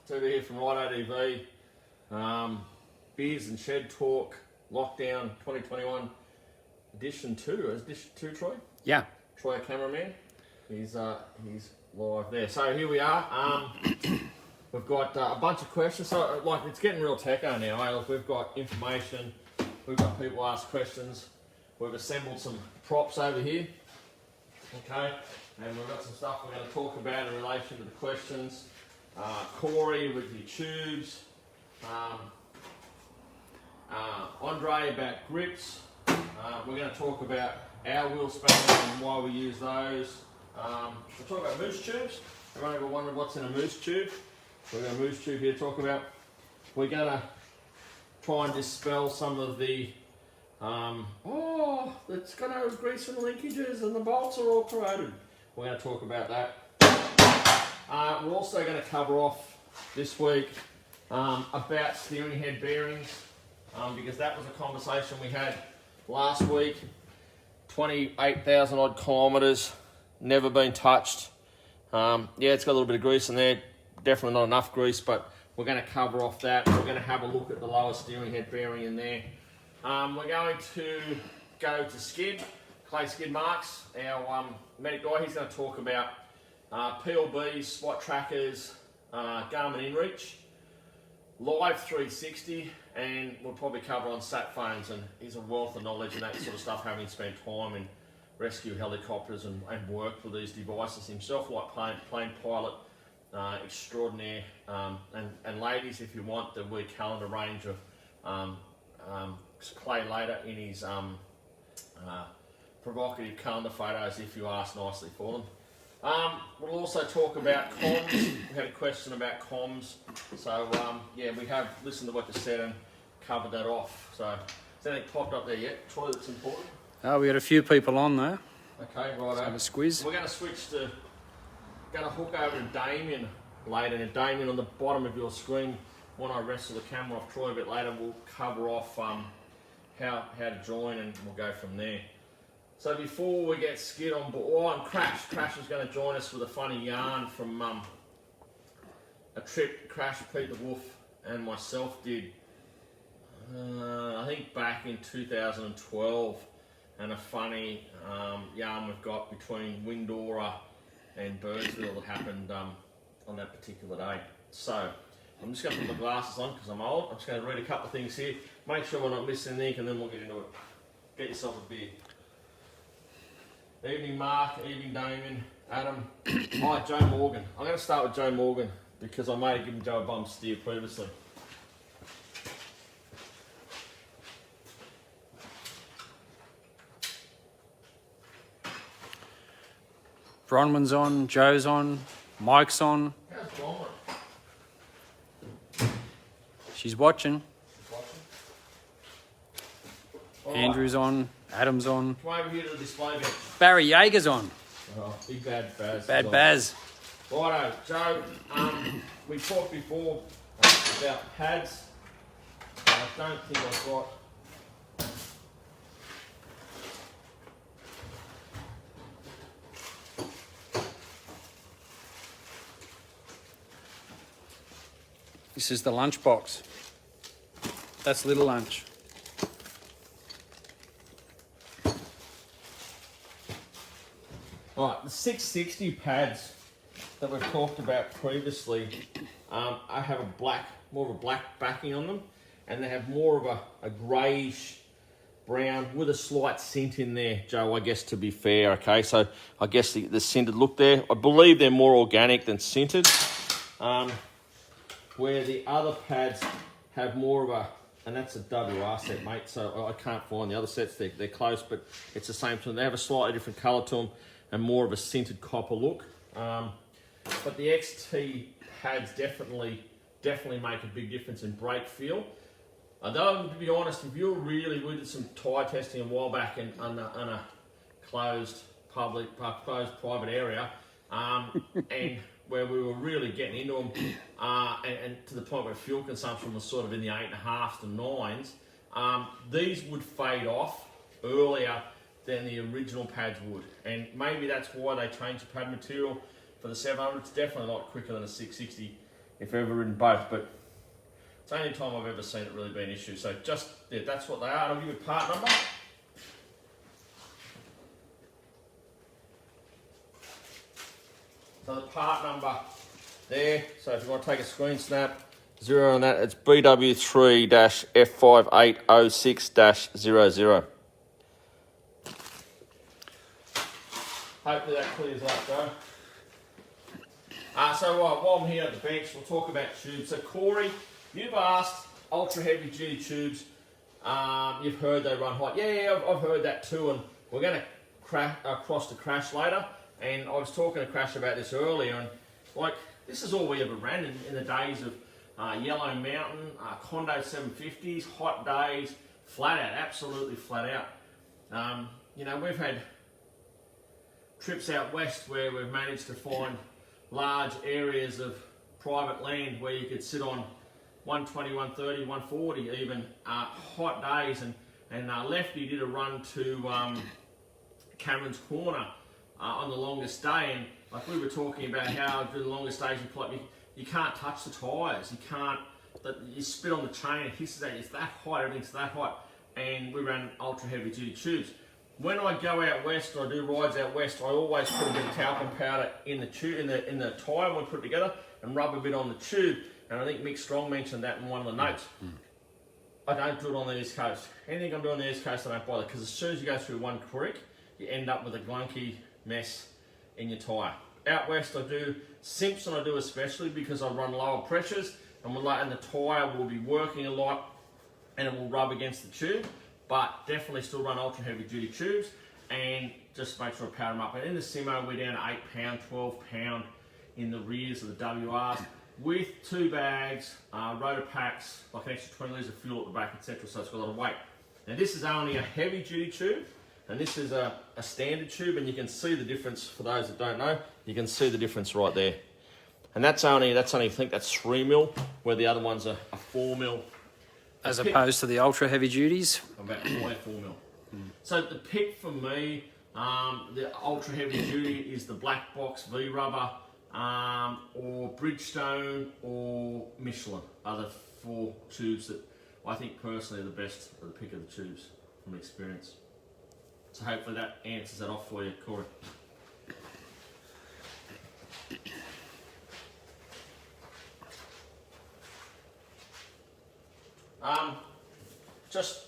Tuba here from RideADV. Beers and Shed Talk Lockdown 2021 edition 2. Is edition 2, Troy? Yeah. Troy, our cameraman. He's live there. So here we are. We've got a bunch of questions. So like it's getting real techo now. Eh? Look, we've got information. We've got people ask questions. We've assembled some props over here. Okay. And we've got some stuff we're going to talk about in relation to the questions. Corey with your tubes. Andre about grips. We're going to talk about our wheel spanners and why we use those. We'll talk about moose tubes. Everyone ever wondered what's in a moose tube? We've got a moose tube here to talk about. We're going to try and dispel some of the it's going to grease some linkages and the bolts are all corroded. We're going to talk about that. We're also going to cover off this week about steering head bearings because that was a conversation we had last week. 28,000 odd kilometres, never been touched. Yeah, it's got a little bit of grease in there, definitely not enough grease, but we're going to cover off that. We're going to have a look at the lower steering head bearing in there. We're going to go to Skid, Clay Skid Marks, our medic guy. He's going to talk about PLBs, spot trackers, Garmin InReach, Live 360, and we'll probably cover on sat phones, and he's a wealth of knowledge and that sort of stuff, having spent time in rescue helicopters and worked with these devices himself, like plane pilot extraordinaire. And ladies, if you want the week calendar range of Clay later in his provocative calendar photos, if you ask nicely for them. We'll also talk about comms. We had a question about comms. So, yeah, we have listened to what you said and covered that off. So, has anything popped up there yet, Troy, that's important? We got a few people on there. Okay, right. Have a squeeze. We're going to switch to, going to hook over to Damien later. And Damien, on the bottom of your screen, when I wrestle the camera off Troy a bit later, we'll cover off how to join, and we'll go from there. So before we get Skid on board, and Crash is going to join us with a funny yarn from a trip Crash, Pete the Wolf and myself did, I think back in 2012, and a funny yarn we've got between Windora and Birdsville that happened on that particular day. So I'm just going to put my glasses on because I'm old. I'm just going to read a couple of things here. Make sure we're not missing anything, and then we'll get into it. Get yourself a beer. Evening Mark, evening Damien, Adam. Hi, Joe Morgan. I'm going to start with Joe Morgan because I may have given Joe a bum steer previously. Bronwyn's on, Joe's on, Mike's on. How's Bronwyn? She's watching. All Andrew's on, Adam's on. Come over here to the display bench. Barry Yeager's on. Oh, big bad Baz. Bad Baz. Righto, Joe, we talked before about pads. I don't think I've got... This is the lunch box. That's little lunch. Alright, the 660 pads that we've talked about previously, I have more of a black backing on them, and they have more of a greyish brown with a slight scent in there, Joe, I guess, to be fair, okay? So I guess the scented look there, I believe they're more organic than scented, where the other pads have more of a, and that's a WR set, mate, so I can't find the other sets, they're close, but it's the same thing. They have a slightly different colour to them and more of a scented copper look. But the XT pads definitely make a big difference in brake feel. Although, to be honest, if you're really, we did some tyre testing a while back in a closed private area, and where we were really getting into them, and to the point where fuel consumption was sort of in the 8.5s to 9s, these would fade off earlier than the original pads would, and maybe that's why they changed the pad material for the 700. It's definitely a lot quicker than a 660 if ever ridden both, but it's the only time I've ever seen it really be an issue. So just, yeah, that's what they are. I'll give you part number. So the part number there, so if you want to take a screen snap, 0 on that, it's BW3-F5806-00. Hopefully that clears up, Joe. So while I'm here at the bench, we'll talk about tubes. So Corey, you've asked ultra heavy duty tubes. You've heard they run hot. Yeah, I've heard that too, and we're going to cross to Crash later. And I was talking to Crash about this earlier, and like this is all we ever ran in the days of Yellow Mountain, Condo 750s, hot days, flat out, absolutely flat out. You know, we've had trips out west where we've managed to find large areas of private land where you could sit on 120, 130, 140 even, hot days, and Lefty did a run to Cameron's Corner on the longest day, and like we were talking about how the longest days you can't touch the tyres, you spit on the chain, it hisses at you, it's that hot, everything's that hot, and we ran ultra heavy duty tubes. When I go out west, or I do rides out west, I always put a bit of talcum powder in the tube, in the tyre when we put it together, and rub a bit on the tube. And I think Mick Strong mentioned that in one of the notes. I don't do it on the East Coast. Anything I'm doing on the East Coast, I don't bother, because as soon as you go through one creek, you end up with a glunky mess in your tyre. Out west, I do Simpson, I do especially because I run lower pressures, and the tyre will be working a lot, and it will rub against the tube. But definitely still run ultra heavy duty tubes, and just make sure I powder them up. And in the Simo, we're down to 8 pound, 12 pound in the rears of the WRs with 2 bags, rotor packs, like an extra 20 litres of fuel at the back, etc. So it's got a lot of weight. Now this is only a heavy duty tube, and this is a standard tube, and you can see the difference for those that don't know. You can see the difference right there. And that's only I think that's 3 mil, where the other one's a 4 mil. As opposed to the ultra heavy duties? About 0.4 mil. So the pick for me, the ultra heavy duty is the Black Box V Rubber, or Bridgestone, or Michelin are the 4 tubes that I think personally are the best for the pick of the tubes from experience. So hopefully that answers that off for you, Corey.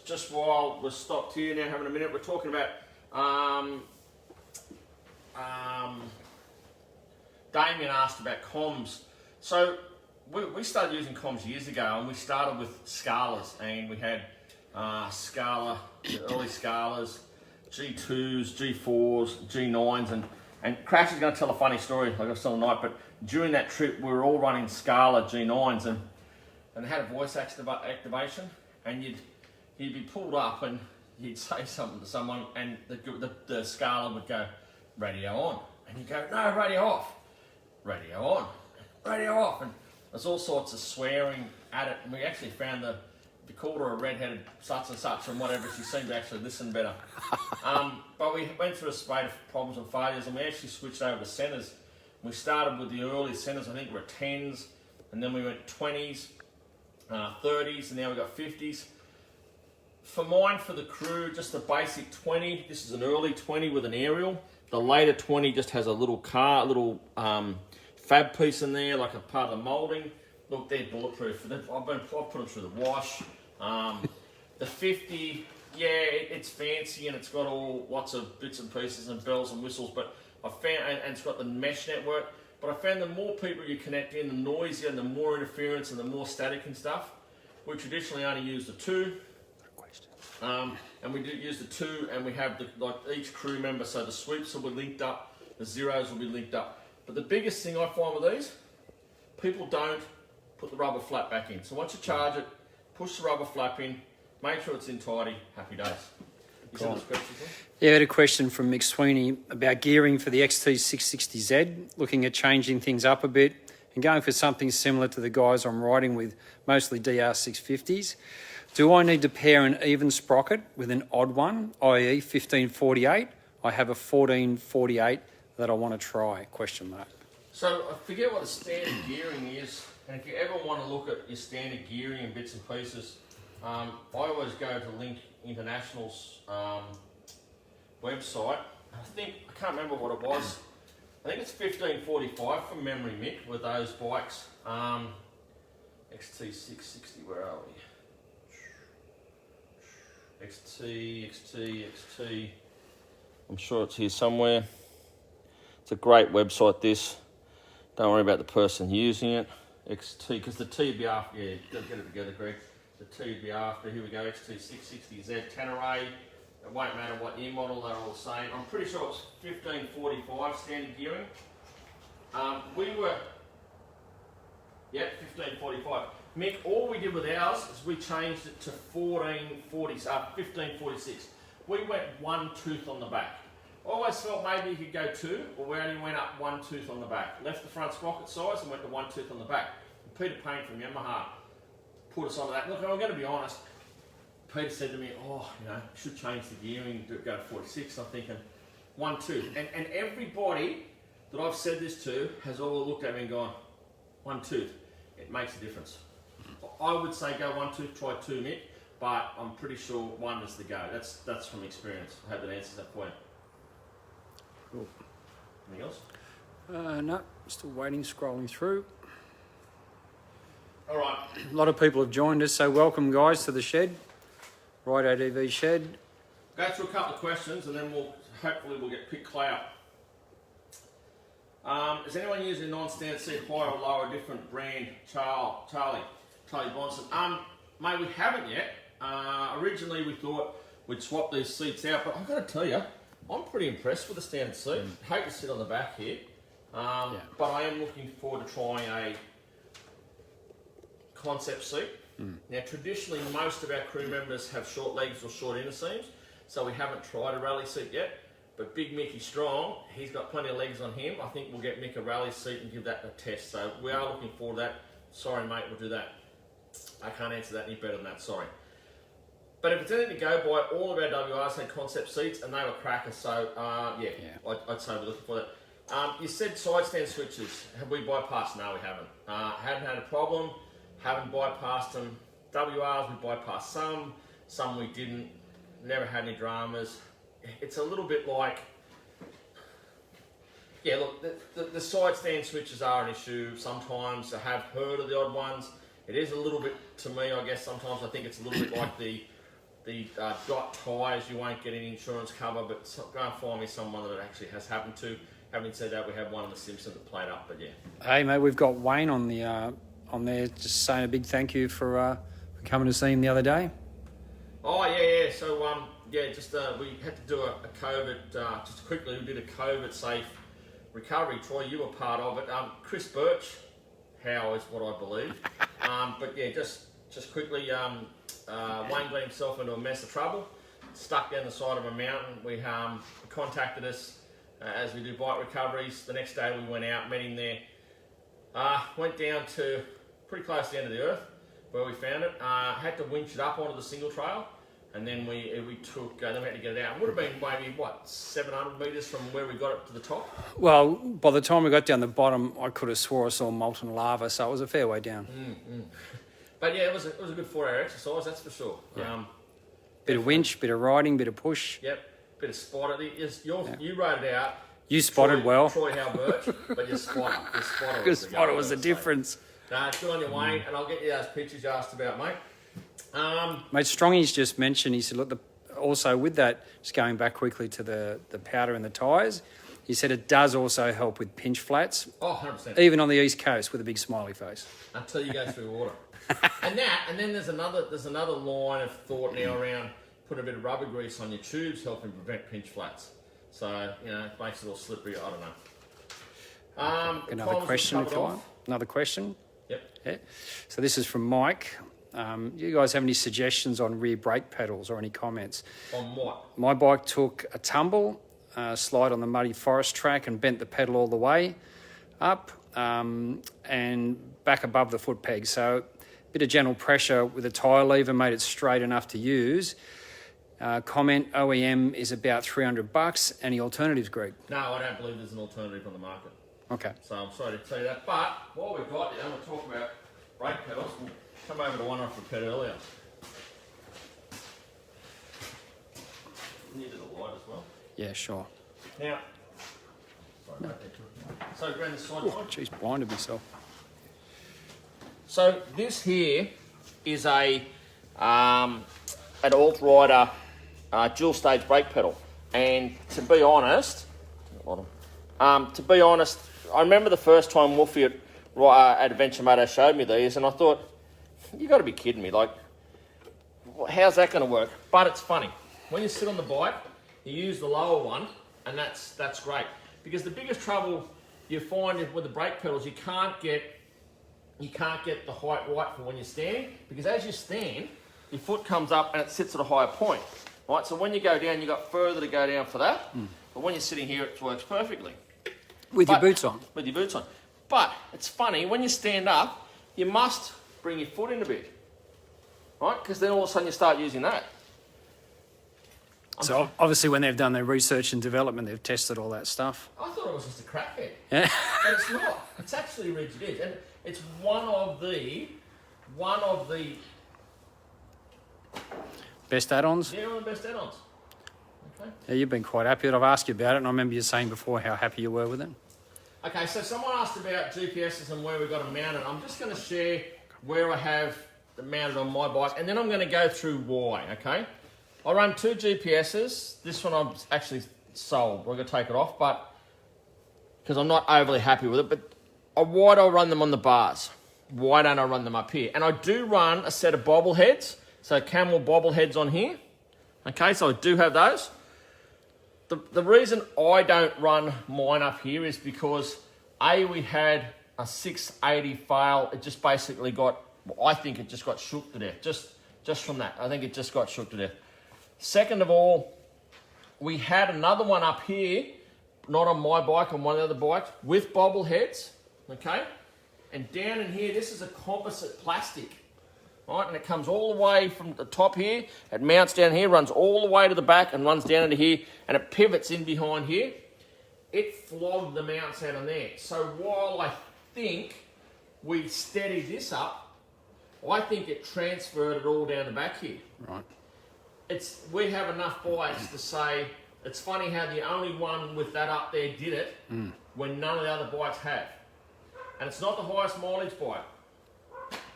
Just while we're stopped here now having a minute, we're talking about Damien asked about comms. So we started using comms years ago, and we started with Scalas, and we had Scala, the early Scalas, G2s, G4s, G9s, and Crash is going to tell a funny story like I was telling tonight, but during that trip we were all running Scala G9s, and they had a voice activation, and you'd be pulled up and you'd say something to someone, and the Scala would go, radio on, and you go, no, radio off, radio on, radio off, and there's all sorts of swearing at it, and we actually found we called her a red-headed such and such and whatever, she seemed to actually listen better. But we went through a spate of problems and failures, and we actually switched over to centres. We started with the early centres, I think we were 10s, and then we went 20s, 30s, and now we've got 50s. For mine, for the crew, just the basic 20. This is an early 20 with an aerial. The later 20 just has a little fab piece in there, like a part of the moulding. Look, they're bulletproof. I've put them through the wash. The 50, yeah, it's fancy, and it's got lots of bits and pieces and bells and whistles, but I found, and it's got the mesh network. But I found the more people you connect in, the noisier and the more interference and the more static and stuff. We traditionally only use the 2. And we do use the 2, and we have like each crew member, so the sweeps will be linked up, the zeros will be linked up. But the biggest thing I find with these, people don't put the rubber flap back in. So once you charge it, push the rubber flap in, make sure it's in tidy, happy days. Cool. Yeah, I had a question from Mick Sweeney about gearing for the XT660Z, looking at changing things up a bit and going for something similar to the guys I'm riding with, mostly DR650s. Do I need to pair an even sprocket with an odd one, i.e. 1548? I have a 1448 that I want to try, question mark. So I forget what the standard gearing is And if you ever want to look at your standard gearing and bits and pieces, I always go to Link International's website. I can't remember what it was. I think it's 1545 from memory, Mick, with those bikes. XT660, where are we? XT. I'm sure it's here somewhere. It's a great website, this. Don't worry about the person using it. XT, because the T would be after, yeah, get it together, Greg. The T would be after, here we go, XT660Z Tanneray. It won't matter what year model, they're all the same. I'm pretty sure it's 1545 standard gearing. Yeah, 1545. Mick, all we did with ours is we changed it to 1546. We went one tooth on the back. Always felt maybe you could go two, or we only went up one tooth on the back. Left the front sprocket size and went to one tooth on the back. And Peter Payne from Yamaha put us onto that. Look, I'm going to be honest. Peter said to me, oh, you know, should change the gearing, go to 46. I'm thinking, one tooth. And everybody that I've said this to has all looked at me and gone, one tooth. It makes a difference. I would say go one tooth, try two, Mick, but I'm pretty sure one is the go. That's from experience. I hope that answers that point. Cool. Anything else? No, still waiting, scrolling through. All right. A lot of people have joined us, so welcome, guys, to the shed. RideADV shed. Go through a couple of questions and then hopefully we'll get pick clay up. Is anyone using non-standard seat higher or lower, different brand? Charlie Bonson. Mate, we haven't yet. Originally we thought we'd swap these seats out, but I've got to tell you, I'm pretty impressed with the standard seat. Hate to sit on the back here, but I am looking forward to trying a concept seat. Now, traditionally, most of our crew members have short legs or short inner seams, so we haven't tried a rally seat yet. But Big Mickey Strong, he's got plenty of legs on him. I think we'll get Mick a rally seat and give that a test. So we are looking forward to that. Sorry, mate, we'll do that. I can't answer that any better than that, sorry. But if it's anything to go by, all of our WRs had concept seats and they were crackers. So, I'd say we're looking for that. You said side stand switches. Have we bypassed? No, we haven't. Haven't had a problem. Haven't bypassed them. WRs, we bypassed some we didn't. Never had any dramas. It's a little bit like, yeah, look, the side stand switches are an issue sometimes. I have heard of the odd ones. It is a little bit, to me, I guess, sometimes I think it's a little bit like the dot tyres. You won't get any insurance cover, but go and find me someone that it actually has happened to. Having said that, we had one of the Simpson that played up, but yeah. Hey, mate, we've got Wayne on there, just saying a big thank you for coming to see him the other day. Oh, yeah. So, we had to do a COVID, just quickly, we did a COVID-safe recovery. Troy, you were part of it. Chris Birch, how is what I believe. But yeah, just quickly, Wayne got himself into a mess of trouble, stuck down the side of a mountain. He contacted us as we do bike recoveries. The next day we went out, met him there. Went down to pretty close to the end of the earth where we found it. Had to winch it up onto the single trail. And then we took, then we had to get it out. It would have been maybe, 700 metres from where we got it to the top? Well, by the time we got down the bottom, I could have swore I saw molten lava, so it was a fair way down. But yeah, it was a good 4-hour exercise, that's for sure. Yeah. Bit of winch, bit of riding, bit of push. Yep, bit of spotter. You rode it out. You spotted well. Troy Halbert, but your spotter. Your spotter was the difference. Nah, good on you, Wayne, and I'll get you those pictures you asked about, mate. Mate, Strongy's just mentioned, he said, look, also with that, just going back quickly to the powder and the tyres, he said it does also help with pinch flats. Oh, 100%. Even on the East Coast with a big smiley face. Until you go through water. And then there's another line of thought now around put a bit of rubber grease on your tubes, helping prevent pinch flats. So, it makes it all slippery, I don't know. Another question if you want. Another question? Yep. Yeah. So this is from Mike. You guys have any suggestions on rear brake pedals or any comments? On what? My bike took a tumble, slide on the muddy forest track and bent the pedal all the way up and back above the foot peg. So a bit of gentle pressure with a tyre lever made it straight enough to use. Comment, OEM is about $300. Any alternatives, Greg? No, I don't believe there's an alternative on the market. Okay. So I'm sorry to tell you that. But while we've got you, we'll talk about brake pedals. We'll come over to one off the pet earlier. Needed a light as well. Yeah, sure. Now, sorry about that. So around the side. Oh, geez, blinded myself. So this here is an alt rider dual stage brake pedal, and to be honest, I remember the first time Wolfie at Adventure Moto showed me these, and I thought, you got to be kidding me! Like, how's that going to work? But it's funny when you sit on the bike, you use the lower one, and that's great, because the biggest trouble you find with the brake pedals, you can't get the height right for when you stand, because as you stand, your foot comes up and it sits at a higher point, right? So when you go down, you've got further to go down for that, but when you're sitting here, it works perfectly. With your boots on? With your boots on. But it's funny, when you stand up, you must bring your foot in a bit, right? Because then all of a sudden you start using that. So obviously when they've done their research and development, they've tested all that stuff. I thought it was just a crackhead. Yeah. But it's not. It's actually rigid edge. And it's one of the best add-ons? one of the best add-ons. Okay. Yeah, you've been quite happy. I've asked you about it, and I remember you saying before how happy you were with it. Okay, so someone asked about GPSs and where we've got them mounted. I'm just going to share where I have them mounted on my bike, and then I'm going to go through why, okay? I run 2 GPSs. This one I've actually sold. We're going to take it off, but because I'm not overly happy with it. But why do I run them on the bars? Why don't I run them up here? And I do run a set of bobbleheads, so Camel bobbleheads on here. Okay, so I do have those. The reason I don't run mine up here is because we had a 680 fail. It just basically got, I think it just got shook to death. Just from that, I think it just got shook to death. Second of all, we had another one up here, not on my bike, on one of the other bikes, with bobbleheads, okay? And down in here, this is a composite plastic, right? And it comes all the way from the top here, it mounts down here, runs all the way to the back and runs down into here, and it pivots in behind here. It flogged the mounts out on there. So while I think we steadied this up, I think it transferred it all down the back here. Right. We have enough bikes to say, it's funny how the only one with that up there did it when none of the other bikes have. And it's not the highest mileage bike.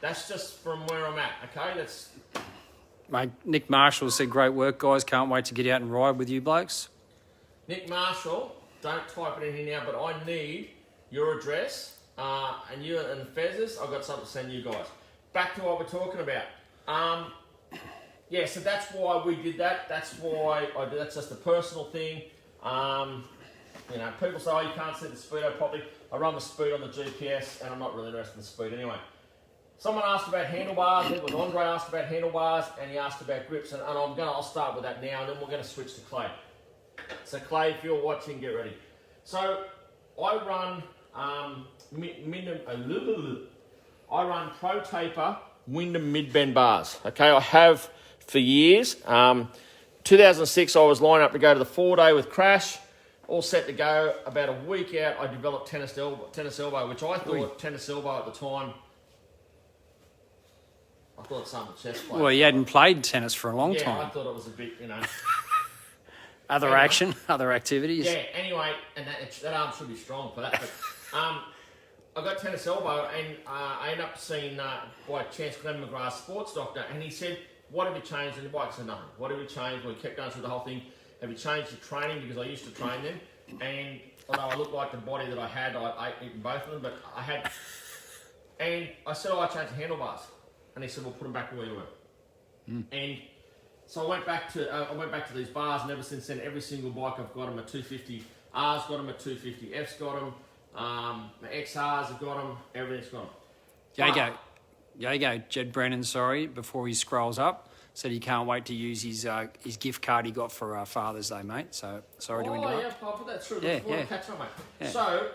That's just from where I'm at, okay? Mate, Nick Marshall said, great work, guys. Can't wait to get out and ride with you blokes. Nick Marshall, don't type it in here now, but I need your address, and you and Fezzes, I've got something to send you guys. Back to what we're talking about. Yeah, so that's why we did that. That's why I did. That's just a personal thing. You know, people say, oh, you can't see the speedo properly. I run the speed on the GPS, and I'm not really interested in the speed anyway. Someone asked about handlebars. I think it was Andre asked about handlebars, and he asked about grips, and I'll start with that now, and then we're going to switch to Clay. So Clay, if you're watching, get ready. So I run I run Pro Taper Wyndham mid-bend bars. Okay, I have for years. 2006, I was lining up to go to the 4-day with Crash, all set to go. About a week out, I developed tennis elbow, which I thought tennis elbow at the time. I thought something chest play. Well, you hadn't played tennis for a long Yeah, time. I thought it was a bit, you know. Other action, other activities. Yeah, anyway, and that arm should be strong for that. But, I got tennis elbow, and I ended up seeing, by chance, Glenn McGrath's sports doctor, and he said, what have you changed in your bike? I said, nothing. What have you changed? We kept going through the whole thing. Have you changed your training? Because I used to train them, and although I looked like the body that I had, I eaten both of them, but I had... And I said, I changed the handlebars. And he said, well, put them back where you were. And so I went back to these bars, and ever since then, every single bike I've got them at 250. R's got them at 250. F's got them. My XRs have got them. Everything's got them. Yago, Jed Brennan, before he scrolls up, said he can't wait to use his gift card he got for Father's Day, mate. So sorry to interrupt. Oh, yeah, I'll put that through. Yeah, We'll catch up, mate. Yeah. So,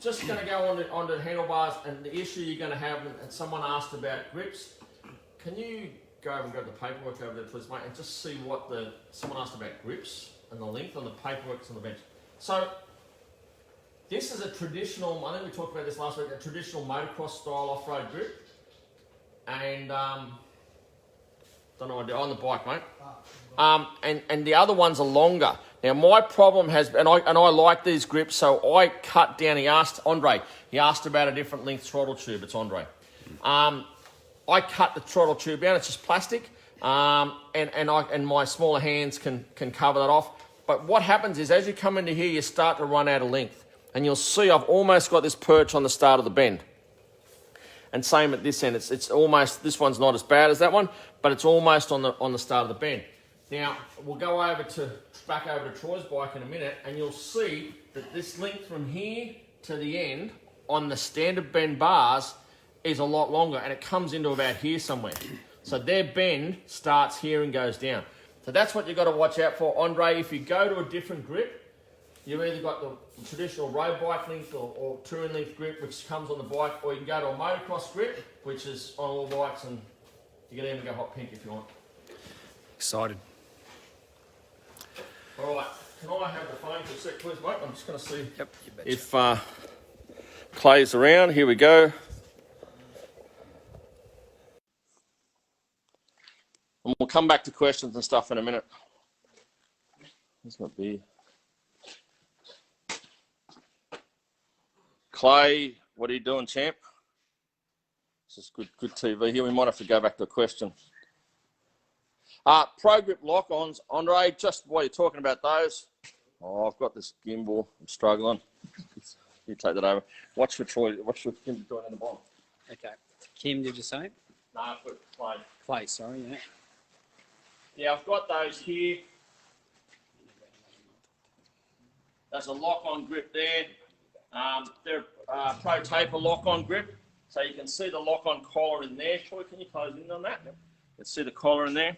just going to go on to the handlebars, and the issue you're going to have, and someone asked about grips. Can you go over and grab the paperwork over there, please, mate, and just see what someone asked about grips and the length on the paperwork's on the bench. So, This is a traditional, I think we talked about this last week, a traditional motocross style off-road grip. And, don't know what to do, on the bike, mate. And the other ones are longer. Now, my problem has, and I like these grips, so I cut down, he asked about a different length throttle tube, it's Andre. I cut the throttle tube down, it's just plastic, and my smaller hands can cover that off. But what happens is, as you come into here, you start to run out of length. And you'll see I've almost got this perch on the start of the bend. And same at this end, it's almost, this one's not as bad as that one, but it's almost on the start of the bend. Now, we'll go back over to Troy's bike in a minute, and you'll see that this length from here to the end on the standard bend bars is a lot longer, and it comes into about here somewhere. So their bend starts here and goes down. So that's what you've got to watch out for. Andre, if you go to a different grip, you've either got the traditional road bike length or touring length grip, which comes on the bike, or you can go to a motocross grip, which is on all bikes, and you can even go hot pink if you want. Excited. All right, can I have the phone for a sec, please, mate? I'm just going to see Yep, if Clay's around. Here we go. And we'll come back to questions and stuff in a minute. There's my beer. Clay, what are you doing, champ? This is good TV here. We might have to go back to a question. Pro grip lock-ons, Andre, just while you're talking about those. Oh, I've got this gimbal. I'm struggling. You take that over. Watch for Troy. Watch for Kim join in the bottom. Okay. Kim, did you say? No, for Clay. Clay, sorry, yeah. Yeah, I've got those here. There's a lock-on grip there. They're Pro Taper lock-on grip. So you can see the lock-on collar in there. Troy, can you close in on that? Yep. You can see the collar in there.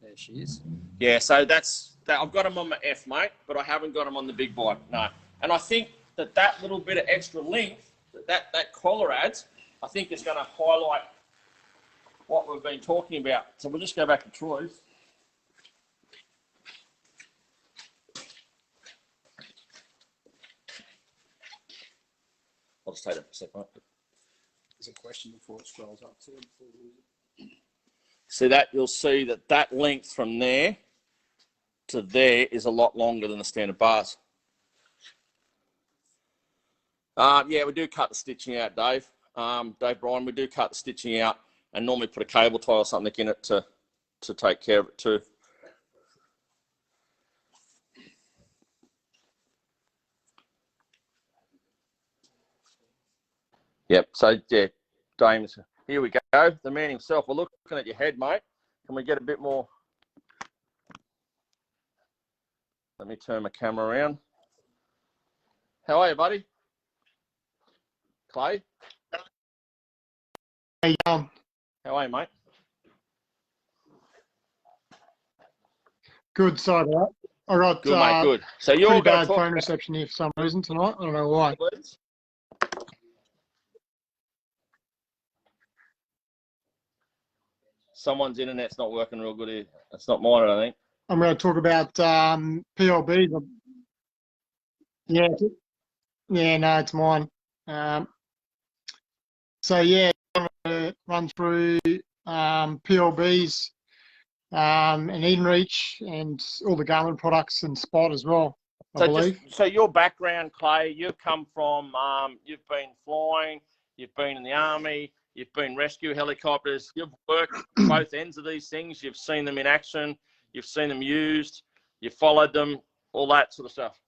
There she is. Yeah, so that's that. I've got them on my F, mate, but I haven't got them on the big bike. No. And I think that little bit of extra length that collar adds, I think is going to highlight what we've been talking about. So we'll just go back to Troy's. I'll just take that for a second. There's a question before it scrolls up too. See that? You'll see that length from there to there is a lot longer than the standard bars. Yeah, we do cut the stitching out, Dave. Dave Bryan, we do cut the stitching out and normally put a cable tie or something in it to take care of it too. Yep, so yeah, James, here we go. The man himself. We're looking at your head, mate. Can we get a bit more? Let me turn my camera around. How are you, buddy? Clay? How you going? How are you, mate? Good, sorry about that. I got Good, mate, good. So you're pretty going bad to talk phone about reception here for some reason tonight. I don't know why. please? Someone's internet's not working real good here. It's not mine, I think. I'm going to talk about PLBs. Yeah, no, it's mine. So yeah, I'm going to run through PLBs and EdenReach and all the Garmin products and Spot as well, I believe. So your background, Clay, you've come from, you've been flying, you've been in the army, you've been rescue helicopters, you've worked both ends of these things, you've seen them in action, you've seen them used, you've followed them, all that sort of stuff.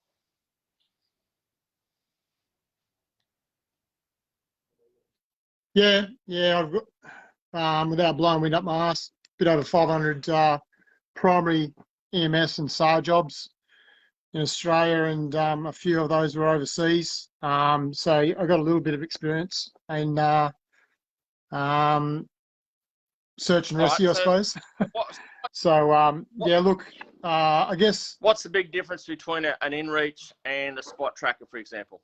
Yeah, I've got, without blowing wind up my ass, a bit over 500 primary EMS and SAR jobs in Australia, and a few of those were overseas. So I got a little bit of experience in search and rescue, I suppose. So yeah, look, I guess. What's the big difference between an InReach and a Spot tracker, for example?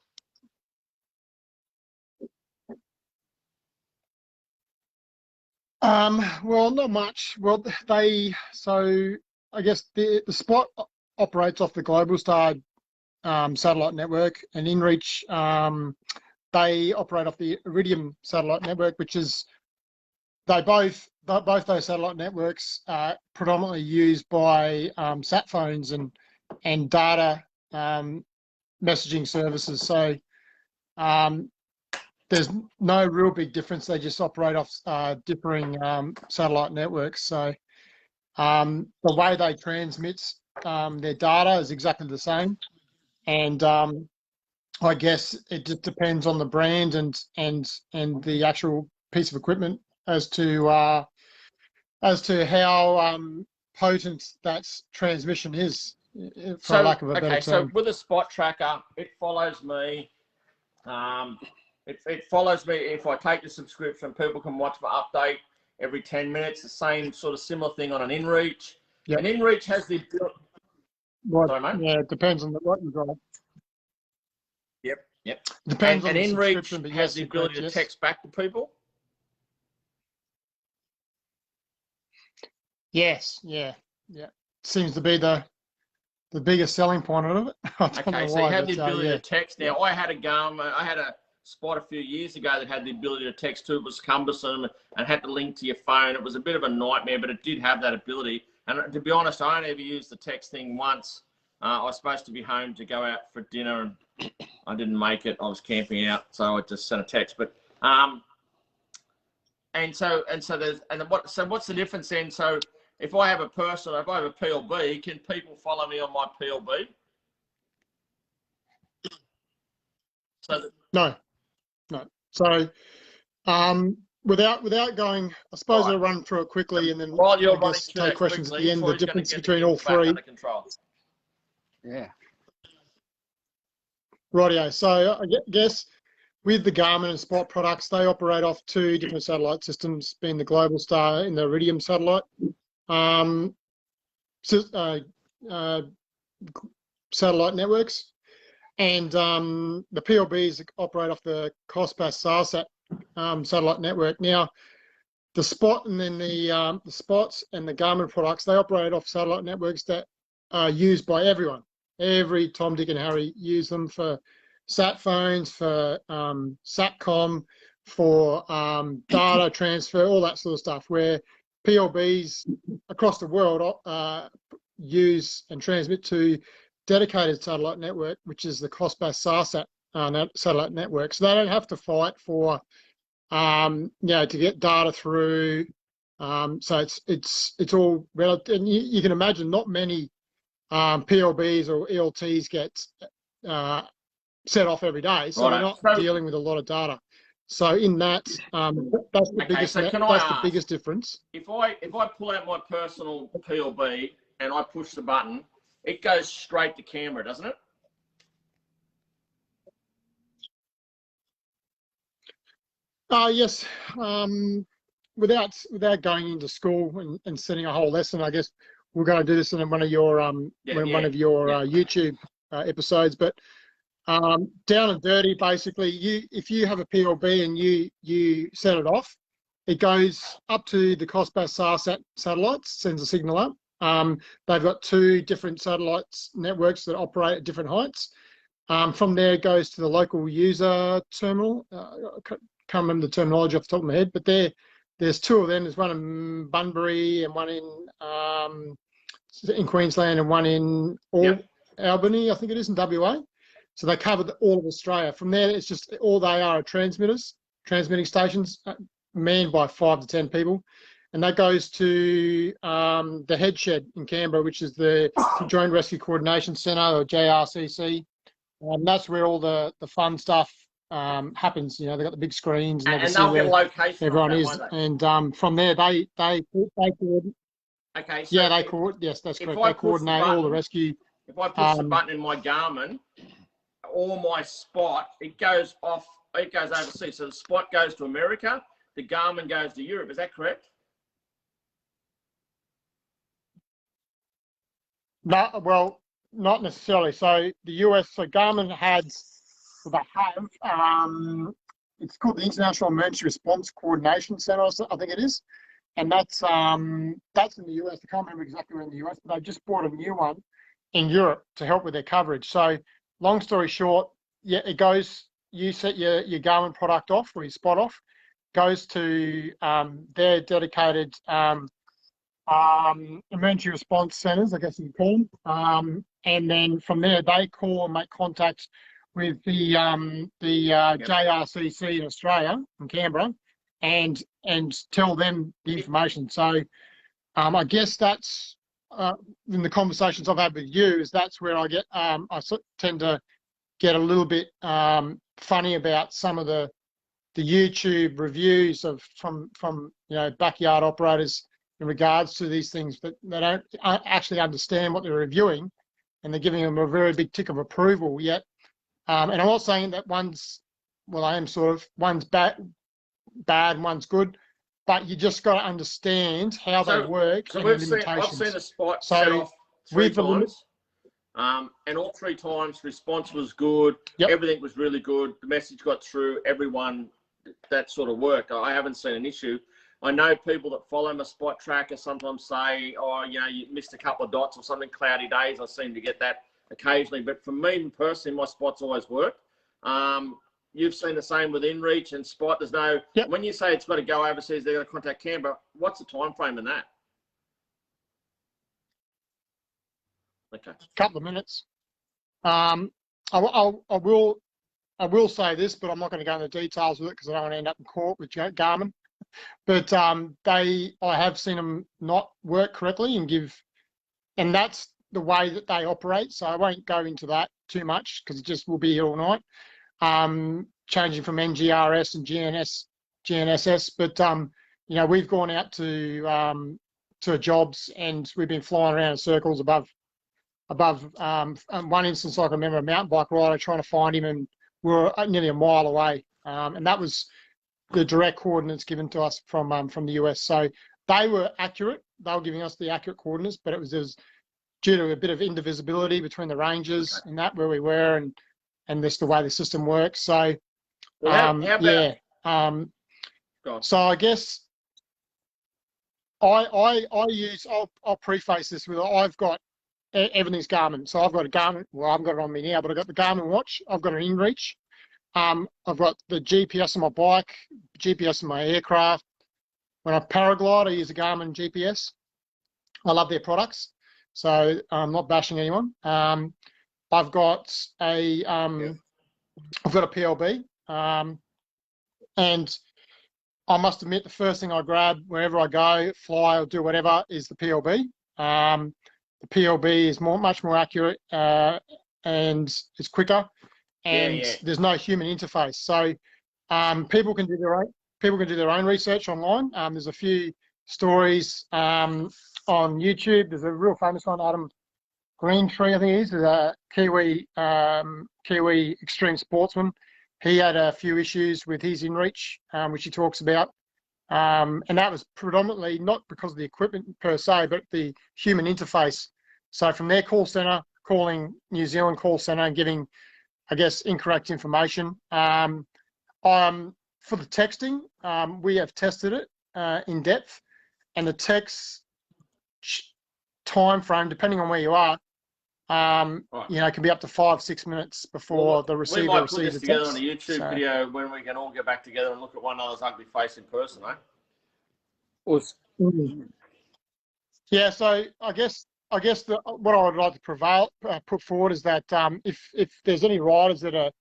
Well, not much. Well, I guess the Spot operates off the Global Star satellite network, and InReach, they operate off the Iridium satellite network, which is both those satellite networks are predominantly used by sat phones and data messaging services. So there's no real big difference. They just operate off differing satellite networks. So the way they transmit their data is exactly the same, and I guess it just depends on the brand and the actual piece of equipment as to how potent that transmission is, for lack of a better term. So with a spot tracker, it follows me. It follows me if I take the subscription. People can watch my update every 10 minutes. The same sort of similar thing on an InReach. Yep. And InReach has the ability. Sorry, mate. Yeah, it depends on what you drive. Yep. Depends on the InReach subscription, but has yes, the ability to text back to people. Yes, yeah. Seems to be the biggest selling point of it. I don't know So why, you have the but, ability yeah. to text. Now, I had a spot a few years ago that had the ability to text too. It was cumbersome and had to link to your phone. It was a bit of a nightmare, but it did have that ability. And to be honest, I only ever used the text thing once. I was supposed to be home to go out for dinner, and I didn't make it. I was camping out, so I just sent a text. But what's the difference then? So if I have a PLB, can people follow me on my PLB? No. So without going, I suppose I'll run through it quickly and then while you're I guess take questions at the end. The difference between all three. Yeah. Rightio. So I guess with the Garmin and Spot products, they operate off two different satellite systems, being the Global Star and the Iridium satellite satellite networks, and the PLBs operate off the Cospas SARSAT satellite network. Now, the Spot and then the Spots and the Garmin products, they operate off satellite networks that are used by everyone. Every Tom, Dick and Harry use them for sat phones, for SATCOM, for data transfer, all that sort of stuff, where PLBs across the world use and transmit to dedicated satellite network, which is the Cospas SARSAT satellite network. So they don't have to fight for, to get data through. So it's all relative, and you can imagine not many PLBs or ELTs get set off every day, so they're not dealing with a lot of data. So in that, that's the biggest difference. If I pull out my personal PLB and I push the button, it goes straight to camera, doesn't it? Yes. Without going into school and setting a whole lesson, I guess we're going to do this in one of your YouTube episodes. But down and dirty, basically, if you have a PLB and you set it off, it goes up to the Cospas SARSAT satellites, sends a signal up. They've got two different satellites networks that operate at different heights. From there, it goes to the local user terminal. I can't remember the terminology off the top of my head, but there's two of them. There's one in Bunbury and one in Queensland and one in Albany, I think it is, in WA. So they cover all of Australia. From there, it's just all they are transmitting stations manned by 5 to 10 people. And that goes to the head shed in Canberra, which is the Joint Rescue Coordination Centre, or JRCC. That's where all the fun stuff happens. You know, they've got the big screens and they'll get location everyone is. And from there, they coordinate. Okay. So they coordinate. Yes, that's correct. They coordinate all the rescue. If I push the button in my Garmin or my Spot, it goes off. It goes overseas. So the Spot goes to America. The Garmin goes to Europe. Is that correct? No, well, not necessarily. So the US, so Garmin it's called the International Emergency Response Coordination Center, I think it is, and that's in the US. I can't remember exactly where in the US, but they just bought a new one in Europe to help with their coverage. So long story short, yeah, it goes. You set your Garmin product off or your spot off, goes to their dedicated emergency response centres, I guess you call them, and then from there they call and make contact with the JRCC in Australia, in Canberra, and tell them the information. So I guess that's in the conversations I've had with you, is that's where I get tend to get a little bit funny about some of the YouTube reviews from backyard operators in regards to these things, but they don't actually understand what they're reviewing, and they're giving them a very big tick of approval yet. And I'm not saying that one's bad and one's good, but you just got to understand how they work and the limitations. I've seen the spot set off three times, and all three times response was good. Yep. Everything was really good. The message got through. Everyone, that sort of worked. I haven't seen an issue. I know people that follow my spot tracker sometimes say, oh, you missed a couple of dots or something, cloudy days. I seem to get that occasionally. But for me personally, my spots always work. You've seen the same with InReach and Spot. There's no, when you say it's got to go overseas, they're going to contact Canberra. What's the time frame in that? Okay. Couple of minutes. I will say this, but I'm not going to go into details with it because I don't want to end up in court with Garmin. But I have seen them not work correctly and that's the way that they operate. So I won't go into that too much because it just will be here all night. Changing from NGRS and GNSS, but we've gone out to jobs and we've been flying around in circles above. One instance, I can remember a mountain bike rider trying to find him, and we're nearly a mile away, and that was the direct coordinates given to us from the US. So they were accurate. They were giving us the accurate coordinates, but it was due to a bit of indivisibility between the ranges and that where we were, and this the way the system works. So how about, so I guess I use. I'll preface this with I've got everything's Garmin. So I've got a Garmin. Well, I haven't got it on me now, but I've got the Garmin watch. I've got an InReach. I've got the GPS on my bike, GPS on my aircraft. When I paraglide, I use a Garmin GPS. I love their products, so I'm not bashing anyone. I've got a PLB, and I must admit the first thing I grab wherever I go, fly or do whatever, is the PLB. The PLB is much more accurate and it's quicker, and there's no human interface. So people can do their own research online. There's a few stories on YouTube. There's a real famous one, Adam Greentree, I think he is, a Kiwi extreme sportsman. He had a few issues with his InReach, which he talks about. And that was predominantly not because of the equipment per se, but the human interface. So from their call centre, calling New Zealand call centre and giving, I guess, incorrect information. For the texting, we have tested it in depth, and the text time frame, depending on where you are, can be up to 5-6 minutes before the receiver receives the text. We might put this together on a YouTube video when we can all get back together and look at one another's ugly face in person, eh? Yeah, so I guess what I would like to put forward is that if there's any riders that are,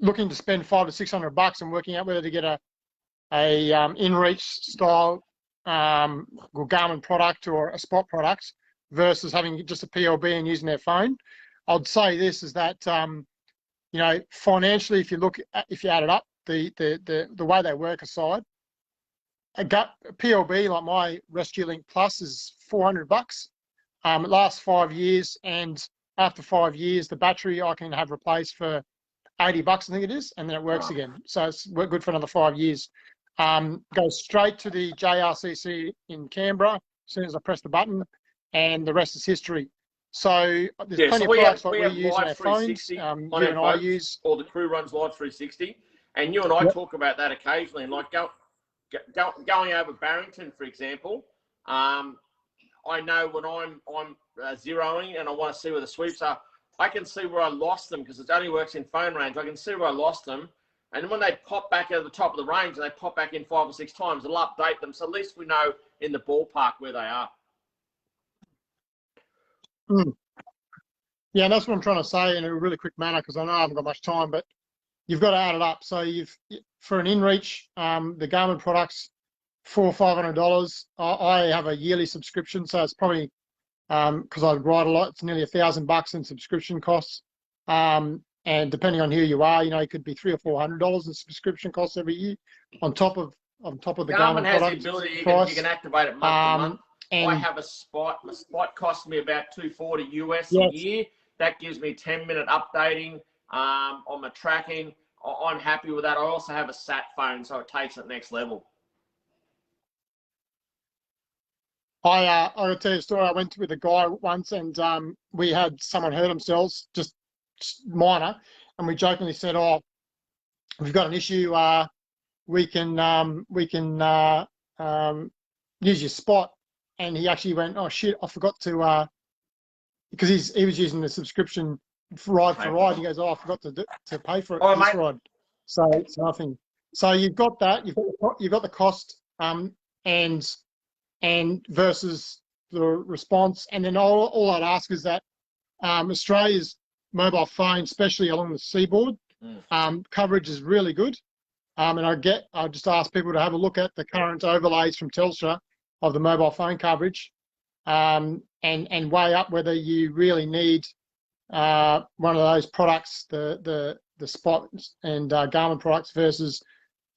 looking to spend $500 to $600 and working out whether to get a InReach style Garmin product or a Spot product versus having just a PLB and using their phone, I'd say this is that financially, if you add it up, the way they work aside, a PLB like my Rescue Link Plus is $400. It lasts 5 years, and after 5 years, the battery I can have replaced for $80, I think it is, and then it works again. So it's good for another 5 years. Goes straight to the JRCC in Canberra as soon as I press the button, and the rest is history. So there's plenty of products like we use on our phones. You and I use, or the crew runs Live 360, and you and I talk about that occasionally. And like going over Barrington, for example, I know when I'm zeroing and I want to see where the sweeps are, I can see where I lost them because it only works in phone range. I can see where I lost them. And when they pop back out of the top of the range and they pop back in 5 or 6 times, it'll update them. So at least we know in the ballpark where they are. Mm. Yeah, and that's what I'm trying to say in a really quick manner because I know I haven't got much time, but you've got to add it up. So for an InReach, the Garmin products, $400 or $500. I have a yearly subscription, so it's probably because I ride a lot, it's nearly $1,000 in subscription costs. And depending on who you are, it could be $300 or $400 in subscription costs every year on top of the Garmin has product the ability price. you can activate it month to month. And I have a spot. The spot costs me about $240 US yes. a year. That gives me 10-minute updating on my tracking. I'm happy with that. I also have a sat phone, so it takes it next level. I'll tell you a story. I went with a guy once, and we had someone hurt themselves, just minor, and we jokingly said, "Oh, we've got an issue. We can use your spot." And he actually went, "Oh shit, I forgot to," because he was using the subscription ride for ride. He goes, "Oh, I forgot to pay for it for this ride." So it's nothing. So you've got that. You've got the cost, and versus the response. And then all I'd ask is that Australia's mobile phone, especially along the seaboard, coverage is really good. And I just ask people to have a look at the current overlays from Telstra of the mobile phone coverage, and weigh up whether you really need one of those products, the Spot and Garmin products, versus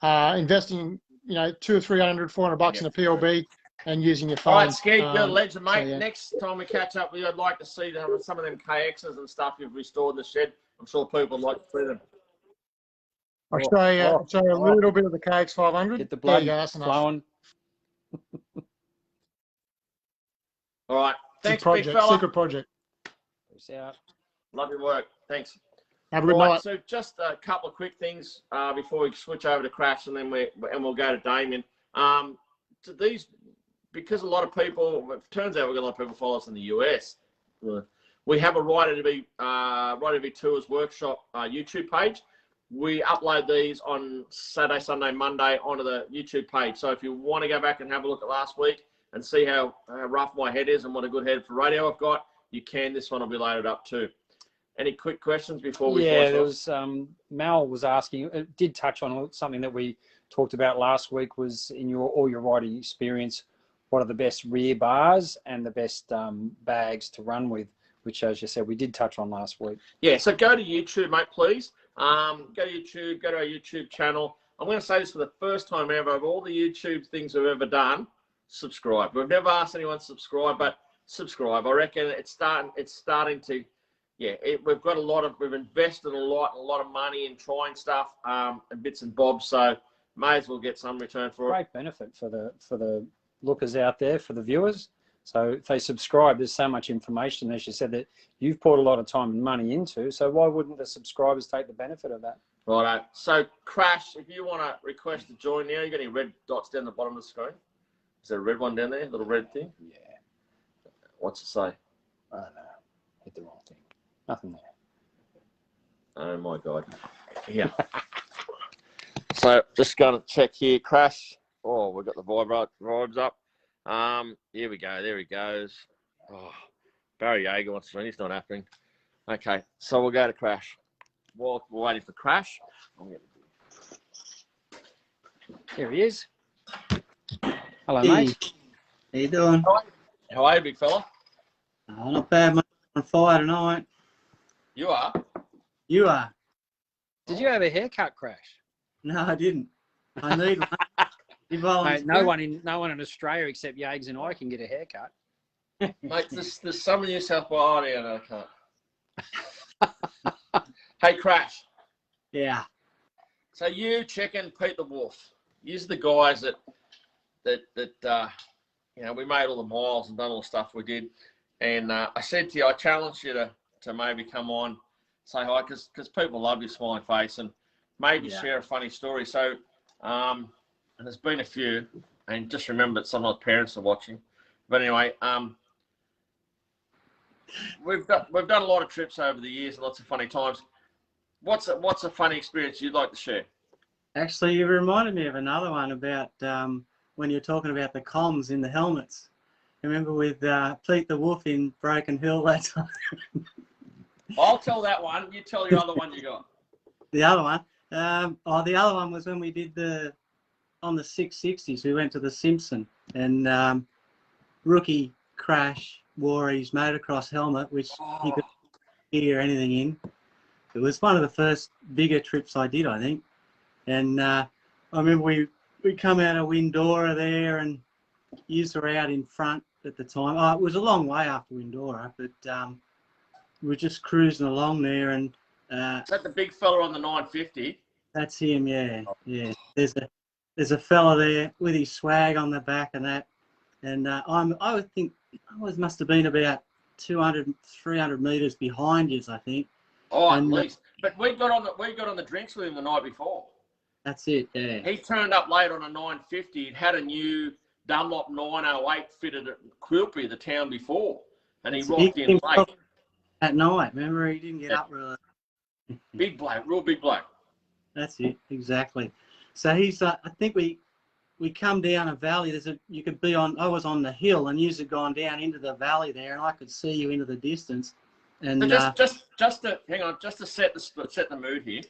investing, $200 or $300, $400 in a PLB and using your phone. All right, Skeet, you're a legend, mate. So, yeah. Next time we catch up with you, I'd like to see some of them KXs and stuff you've restored in the shed. I'm sure people would like to see them. I'll show you a little bit of the KX 500. Get the blood that's enough. flowing. All right. Thanks, project, big fella. secret project. Peace out. Love your work. Thanks. Have a good night. So just a couple of quick things before we switch over to Crash, and then we'll go to Damien. To these, because a lot of people, it turns out we've got a lot of people follow us in the US. We have a RideADV Tours Workshop YouTube page. We upload these on Saturday, Sunday, Monday onto the YouTube page. So if you want to go back and have a look at last week and see how rough my head is and what a good head for radio I've got, you can. This one will be loaded up too. Any quick questions before we? Yeah, there was Mal was asking. It did touch on something that we talked about last week. Was in all your riding experience, what are the best rear bars and the best bags to run with? Which, as you said, we did touch on last week. Yeah, so go to YouTube, mate, please. Go to YouTube, go to our YouTube channel. I'm going to say this for the first time ever. Of all the YouTube things we've ever done, subscribe. We've never asked anyone to subscribe, but subscribe. I reckon it's starting to, we've invested a lot of money in trying stuff and bits and bobs. So may as well get some return for it. Great benefit for the lookers out there, for the viewers. So if they subscribe, there's so much information, as you said, that you've poured a lot of time and money into. So why wouldn't the subscribers take the benefit of that? Righto. So Crash, if you want to request to join now, you got any red dots down the bottom of the screen? Is there a red one down there, a little red thing? Yeah. What's it say? I don't know. Hit the wrong thing. Nothing there. Oh my God. Yeah. So just going to check here. Crash. Oh, we've got the vibes up. Here we go. There he goes. Oh, Barry Yeager wants to win. It's not happening. Okay, so we'll go to Crash. While we're waiting for Crash. Here he is. Hello, mate. How you doing? How are you, big fella? Oh, not bad, mate. On fire tonight. You are? You are? Did you have a haircut, Crash? No, I didn't. I need one. Mate, no one in Australia except Yags and I can get a haircut. Mate, there's some in New South Wales. I can't. Hey, Crash. Yeah. So you, Chicken, Pete the Wolf. You're the guys that we made all the miles and done all the stuff we did. And I said to you, I challenged you to maybe come on, say hi, because people love your smiling face and maybe share a funny story. So, and there's been a few, and just remember that sometimes parents are watching. But anyway, we've done a lot of trips over the years, and lots of funny times. What's a funny experience you'd like to share? Actually, you reminded me of another one about when you're talking about the comms in the helmets. Remember with Pete the Wolf in Broken Hill that time? I'll tell that one. You tell your other one you got. The other one? The other one was when we did on the 660s. We went to the Simpson, and rookie Crash wore his motocross helmet, which he could hear anything in. It was one of the first bigger trips I did, I think. And I remember we come out of Windora there, and yous were out in front at the time. Oh, it was a long way after Windora, but we were just cruising along there, and Is that the big fella on the 950? that's him, yeah, yeah. There's a fella there with his swag on the back and that, and I would think I must have been about 200, 300 meters behind yous, I think. Oh, and, at least. But we got on the drinks with him the night before. That's it, yeah. He turned up late on a 950. He'd had a new Dunlop 908 fitted at Quilpie the town before, and he rocked in late. At night, remember? He didn't get up really. Big bloke, real big bloke. That's it, exactly. So he's, I think we come down a valley. You could be on, I was on the hill, and you had gone down into the valley there, and I could see you into the distance. And so just to hang on, just to set the mood here.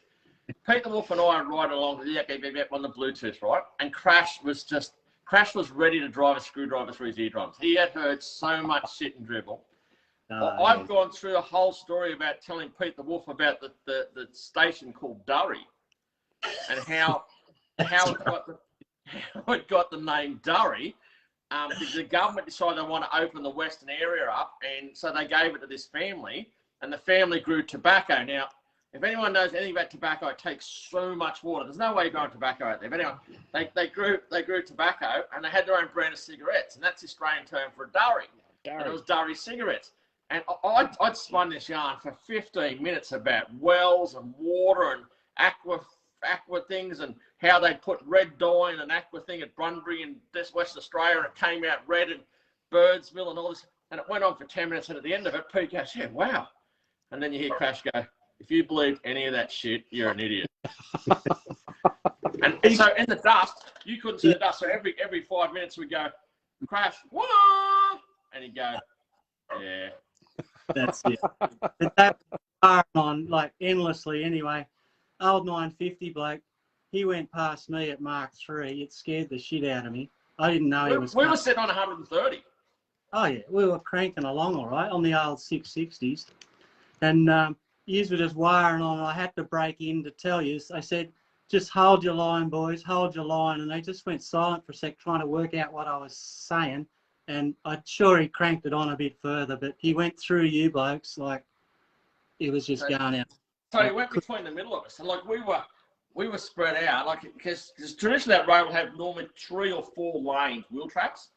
Pete the Wolf and I are riding along on the Bluetooth, right? And Crash was ready to drive a screwdriver through his eardrums. He had heard so much shit and dribble. I've gone through a whole story about telling Pete the Wolf about the station called Durry, and how it got the name Durry. Because the government decided they want to open the western area up, and so they gave it to this family, and the family grew tobacco. Now, if anyone knows anything about tobacco, it takes so much water. There's no way you're growing tobacco out there. But anyway, they grew tobacco, and they had their own brand of cigarettes, and that's the Australian term for Durry. And it was Durry cigarettes. And I'd spun this yarn for 15 minutes about wells and water and aqua things, and how they put red dye in an aqua thing at Brunbury in West Australia, and it came out red, and Birdsville and all this. And it went on for 10 minutes, and at the end of it, Pete goes, yeah, wow. And then you hear Crash go, if you believed any of that shit, you're an idiot. and so in the dust, you couldn't see the dust. So every 5 minutes we go, Crash, wah! And he'd go, yeah. That's it. But that was on like endlessly anyway. Old 950 bloke, he went past me at Mark 3. It scared the shit out of me. I didn't know he was. We were sitting on 130. Oh yeah, we were cranking along all right on the old 660s, and yous were just wiring on. I had to break in to tell you. I said, just hold your line, boys, hold your line, and they just went silent for a sec, trying to work out what I was saying. And I'm sure he cranked it on a bit further, but he went through you blokes like it was just going out. So he went between the middle of us, and like we were spread out, like because traditionally that road will have normally 3 or 4 lanes, wheel tracks.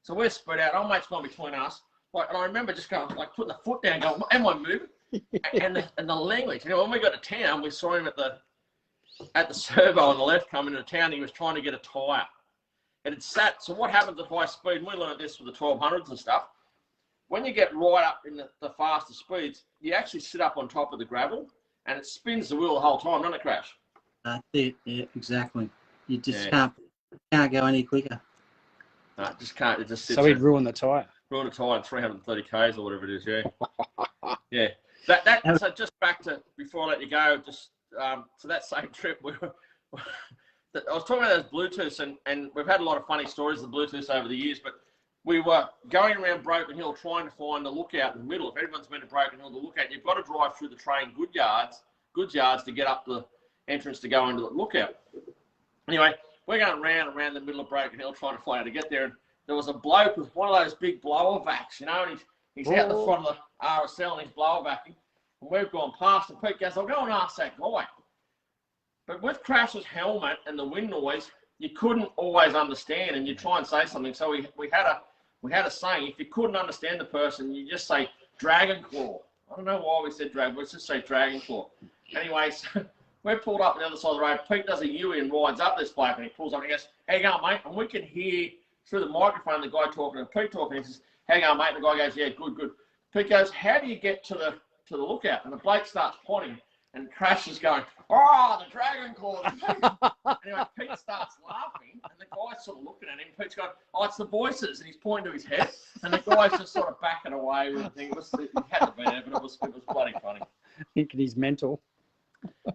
So we're spread out. Our mate's gone between us. Like, and I remember just going, like, putting the foot down, going, am I moving? and the language. You know, when we got to town, we saw him at the servo on the left coming into town. He was trying to get a tyre. It had sat. So what happens at high speed? And we learned this with the 1200s and stuff. When you get right up in the faster speeds, you actually sit up on top of the gravel, and it spins the wheel the whole time, doesn't it, Crash? That's it. Yeah, exactly. You just can't go any quicker. No, it just can't. It just sits. So he'd ruin the tyre. Ruin a tyre at 330 k's or whatever it is. Yeah. Yeah. That. So just back to before I let you go, just so that same trip we were. I was talking about those Bluetooths, and we've had a lot of funny stories of the Bluetooths over the years, but we were going around Broken Hill trying to find the lookout in the middle. If everyone's been to Broken Hill, the lookout, you've got to drive through the train goods yards to get up the entrance to go into the lookout. Anyway, we're going round and round the middle of Broken Hill trying to find how to get there, and there was a bloke with one of those big blower vacs, you know, and he's out the front of the RSL and he's blower vacking, and we've gone past, and Pete goes, I'll go and ask that guy. But with Crash's helmet and the wind noise, you couldn't always understand, and you try and say something. So we had a saying: if you couldn't understand the person, you just say dragon claw. I don't know why we said dragon. Let's just say dragon claw. Anyway, so we're pulled up on the other side of the road. Pete does a U-turn and rides up this bloke, and he pulls up and he goes, "How you going, mate?" And we can hear through the microphone, the guy talking and Pete talking. He says, "How you going, mate?" And the guy goes, "Yeah, good, good." Pete goes, "How do you get to the lookout?" And the bloke starts pointing, and Crash is going, "Oh, the dragon claws." Anyway, Pete starts laughing, and the guy's sort of looking at him. Pete's going, "Oh, it's the voices," and he's pointing to his head, and the guy's just sort of backing away with the thing. It had to be there, but it was bloody funny. Thinking he's mental.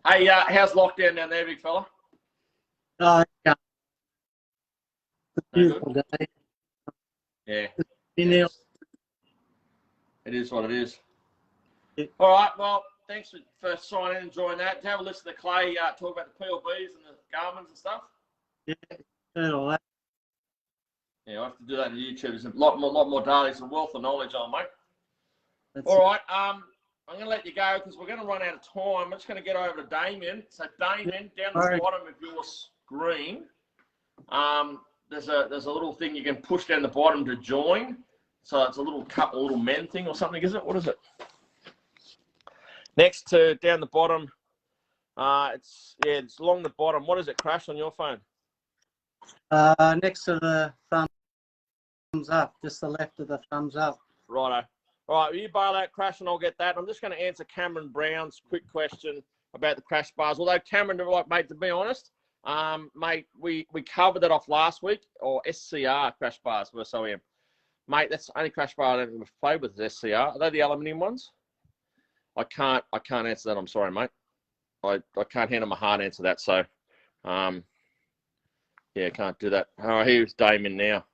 Hey, how's lockdown down there, big fella? Oh, yeah. It's a No beautiful day. Yeah. Been there. It is what it is. Yeah. All right, well, thanks for signing in and enjoying that. Have a listen to Clay talk about the PLBs and the Garmins and stuff. Yeah, heard all that. Yeah, I have to do that on YouTube. There's a lot more data. There's a wealth of knowledge on, mate. That's All right, I'm going to let you go because we're going to run out of time. I'm just going to get over to Damien. So, Damien, down the bottom of your screen, there's a little thing you can push down the bottom to join. So it's a little men thing or something, is it? What is it? Next to down the bottom, it's along the bottom. What is it? Crash on your phone? Next to the thumbs up, just the left of the thumbs up. Righto. All right, will you bail out, Crash, and I'll get that. I'm just going to answer Cameron Brown's quick question about the crash bars. Although Cameron, mate, to be honest, mate, we covered that off last week, or SCR crash bars versus OEM. Mate, that's the only crash bar I've ever played with is SCR. Are they the aluminium ones? I can't answer that. I'm sorry, mate. I can't hand him a hard answer to that. So, yeah, can't do that. All right, here's Damien now.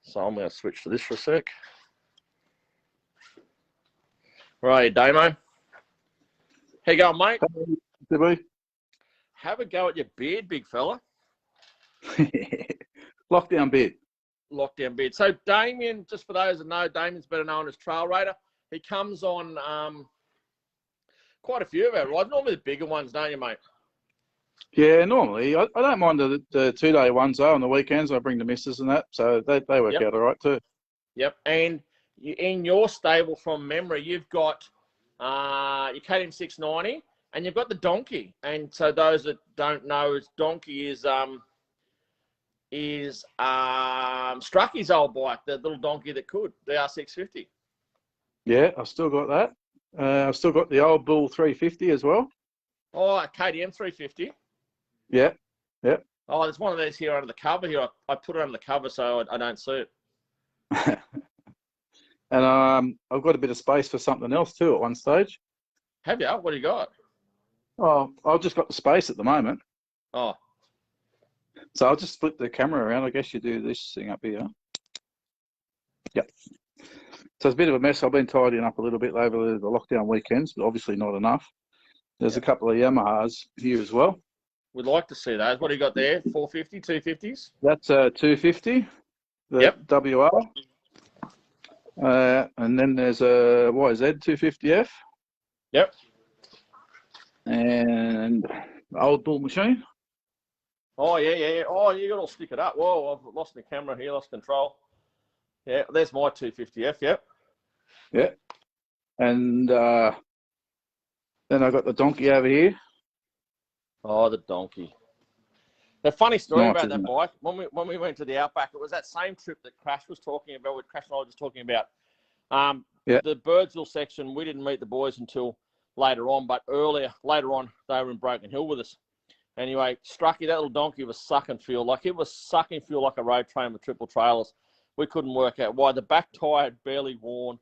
So I'm going to switch to this for a sec. Right, Damo. How you going, mate? Did we? Have a go at your beard, big fella. Lockdown beard. Lockdown beard. So Damien, just for those that know, Damien's better known as Trail Raider. He comes on quite a few of our rides, normally the bigger ones, don't you, mate? Yeah, normally. I don't mind the 2-day ones, though. On the weekends, I bring the missus and that, so they work out all right, too. Yep, and in your stable, from memory, you've got your KTM 690, and you've got the Donkey. And so those that don't know, Donkey is Strucky's old bike, the little donkey that could, the R650. Yeah, I've still got that. I've still got the old Bull 350 as well. Oh, a KTM 350. Yeah. Oh, there's one of these here under the cover here. I put it under the cover so I don't see it. And I've got a bit of space for something else too at one stage. Have you? What do you got? Oh, I've just got the space at the moment. Oh. So I'll just split the camera around. I guess you do this thing up here. Yep. So it's a bit of a mess. I've been tidying up a little bit over the lockdown weekends, but obviously not enough. There's a couple of Yamahas here as well. We'd like to see those. What do you got there? 450, 250s? That's a 250, the WR. And then there's a YZ 250F. Yep. And old Bull machine. Oh, yeah. Oh, you got to all stick it up. Whoa, I've lost the camera here, lost control. Yeah, there's my 250F, yep. Yeah. And then I got the Donkey over here. Oh, the Donkey. The funny story Nice, about that isn't it? bike, when we went to the Outback, it was that same trip that Crash was talking about, what Crash and I were just talking about. The Birdsville section, we didn't meet the boys until later on, but later on, they were in Broken Hill with us. Anyway, Strucky, that little donkey was sucking fuel. Like, it was sucking fuel like a road train with triple trailers. We couldn't work out why. The back tyre had barely worn.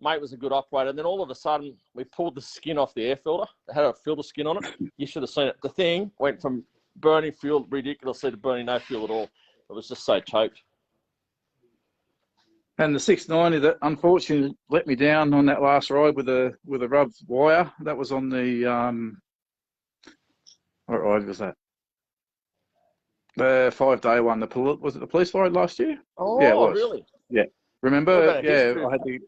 Mate was a good operator. And then all of a sudden, we pulled the skin off the air filter. It had a filter skin on it. You should have seen it. The thing went from burning fuel ridiculously to burning no fuel at all. It was just so choked. And the 690 that unfortunately let me down on that last ride with a rubbed wire. That was on the what ride was that? The 5-day one. Was it the police ride last year? Oh, yeah, it was. Really? Yeah. Remember? Yeah, history?